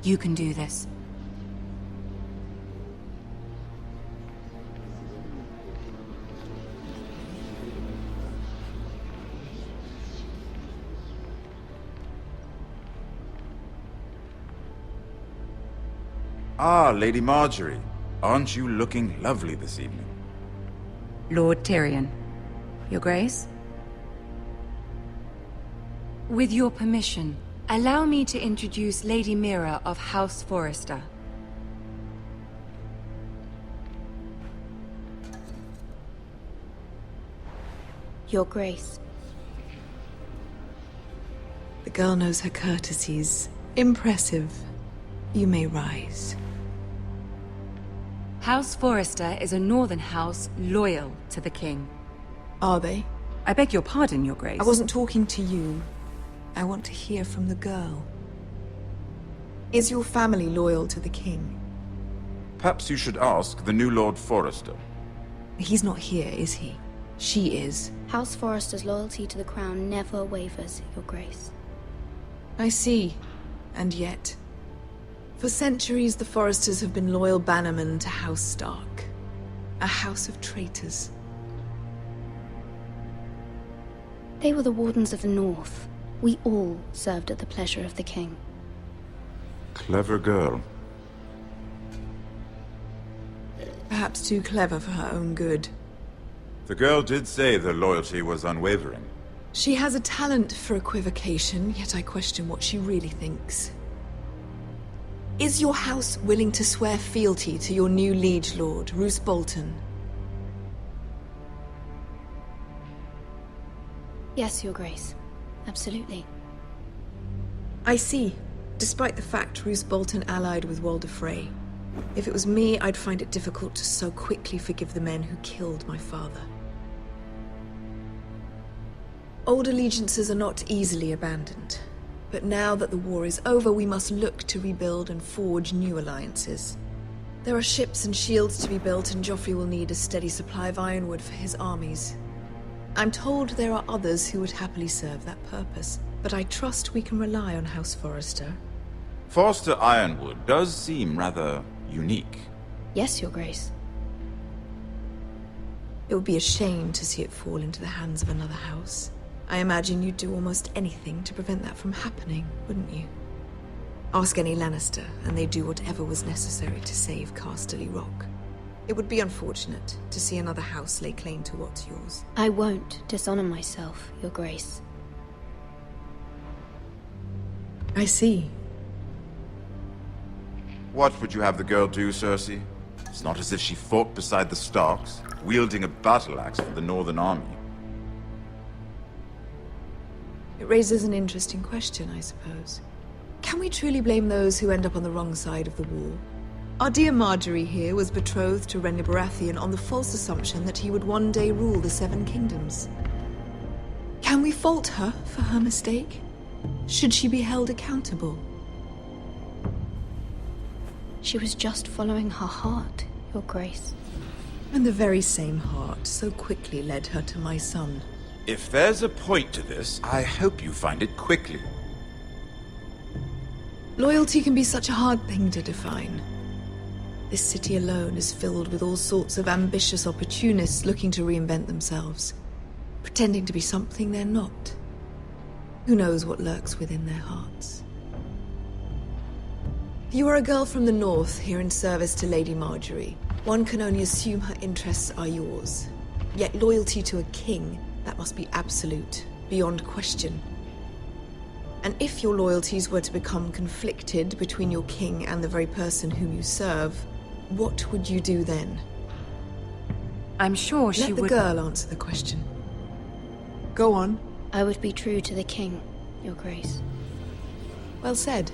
You can do this. Ah, Lady Marjorie. Aren't you looking lovely this evening? Lord Tyrion. Your Grace? With your permission, allow me to introduce Lady Mira of House Forrester. Your Grace. The girl knows her courtesies. Impressive. You may rise. House Forrester is a northern house loyal to the king. Are they? I beg your pardon, Your Grace. I wasn't talking to you. I want to hear from the girl. Is your family loyal to the king? Perhaps you should ask the new Lord Forrester. He's not here, is he? She is. House Forrester's loyalty to the crown never wavers, Your Grace. I see. And yet... For centuries, the Forresters have been loyal bannermen to House Stark. A house of traitors. They were the Wardens of the North. We all served at the pleasure of the king. Clever girl. Perhaps too clever for her own good. The girl did say their loyalty was unwavering. She has a talent for equivocation, yet I question what she really thinks. Is your house willing to swear fealty to your new liege lord, Roose Bolton? Yes, Your Grace. Absolutely. I see. Despite the fact Roose Bolton allied with Walder Frey. If it was me, I'd find it difficult to so quickly forgive the men who killed my father. Old allegiances are not easily abandoned. But now that the war is over, we must look to rebuild and forge new alliances. There are ships and shields to be built, and Joffrey will need a steady supply of ironwood for his armies. I'm told there are others who would happily serve that purpose, but I trust we can rely on House Forrester. Forster Ironwood does seem rather unique. Yes, Your Grace. It would be a shame to see it fall into the hands of another house. I imagine you'd do almost anything to prevent that from happening, wouldn't you? Ask any Lannister, and they'd do whatever was necessary to save Casterly Rock. It would be unfortunate to see another house lay claim to what's yours. I won't dishonor myself, Your Grace. I see. What would you have the girl do, Cersei? It's not as if she fought beside the Starks, wielding a battle axe for the Northern Army. It raises an interesting question, I suppose. Can we truly blame those who end up on the wrong side of the war? Our dear Marjorie here was betrothed to Renly Baratheon on the false assumption that he would one day rule the Seven Kingdoms. Can we fault her for her mistake? Should she be held accountable? She was just following her heart, Your Grace. And the very same heart so quickly led her to my son. If there's a point to this, I hope you find it quickly. Loyalty can be such a hard thing to define. This city alone is filled with all sorts of ambitious opportunists looking to reinvent themselves, pretending to be something they're not. Who knows what lurks within their hearts? You are a girl from the north here in service to Lady Marjorie. One can only assume her interests are yours. Yet loyalty to a king, that must be absolute, beyond question. And if your loyalties were to become conflicted between your king and the very person whom you serve, what would you do then? I'm sure she would... Let the girl answer the question. Go on. I would be true to the king, Your Grace. Well said.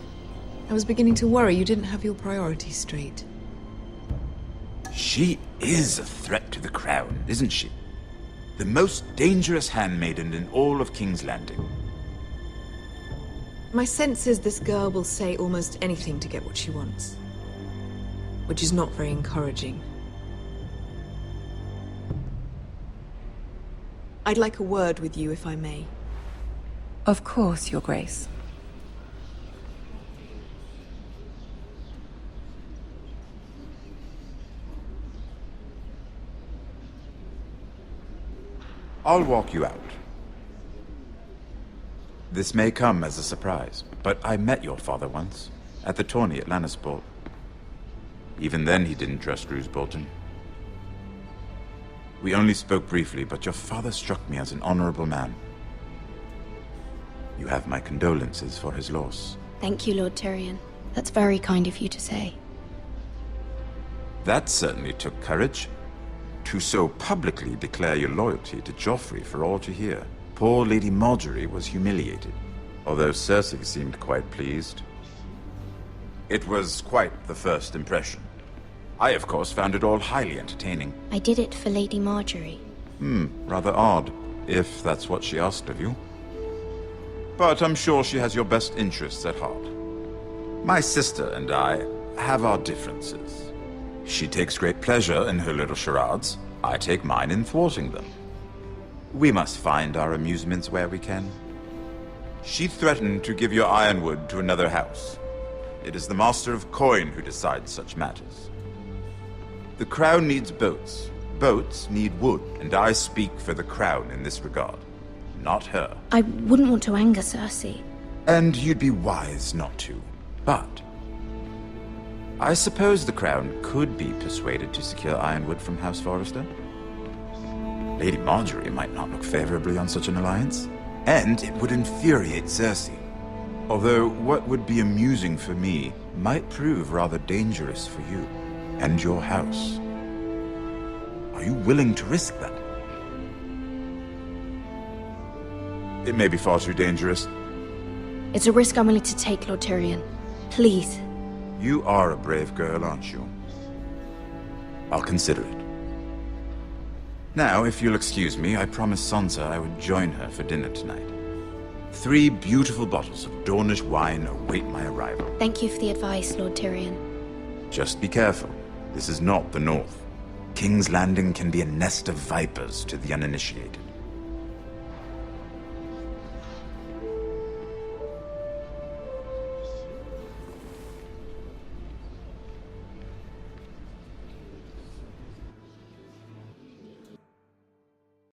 I was beginning to worry you didn't have your priorities straight. She is a threat to the crown, isn't she? The most dangerous handmaiden in all of King's Landing. My sense is this girl will say almost anything to get what she wants. Which is not very encouraging. I'd like a word with you, if I may. Of course, Your Grace. I'll walk you out. This may come as a surprise, but I met your father once, at the tourney at Lannisport. Even then he didn't trust Roose Bolton. We only spoke briefly, but your father struck me as an honorable man. You have my condolences for his loss. Thank you, Lord Tyrion. That's very kind of you to say. That certainly took courage. To so publicly declare your loyalty to Joffrey for all to hear. Poor Lady Margaery was humiliated, although Cersei seemed quite pleased. It was quite the first impression. I, of course, found it all highly entertaining. I did it for Lady Margaery. Rather odd, if that's what she asked of you. But I'm sure she has your best interests at heart. My sister and I have our differences. She takes great pleasure in her little charades. I take mine in thwarting them. We must find our amusements where we can. She threatened to give your ironwood to another house. It is the Master of Coin who decides such matters. The Crown needs boats. Boats need wood, and I speak for the Crown in this regard, not her. I wouldn't want to anger Cersei. And you'd be wise not to. But I suppose the Crown could be persuaded to secure ironwood from House Forrester. Lady Margaery might not look favorably on such an alliance, and it would infuriate Cersei. Although what would be amusing for me might prove rather dangerous for you and your house. Are you willing to risk that? It may be far too dangerous. It's a risk I'm willing to take, Lord Tyrion. Please. You are a brave girl, aren't you? I'll consider it. Now, if you'll excuse me, I promised Sansa I would join her for dinner tonight. 3 beautiful bottles of Dornish wine await my arrival. Thank you for the advice, Lord Tyrion. Just be careful. This is not the North. King's Landing can be a nest of vipers to the uninitiated.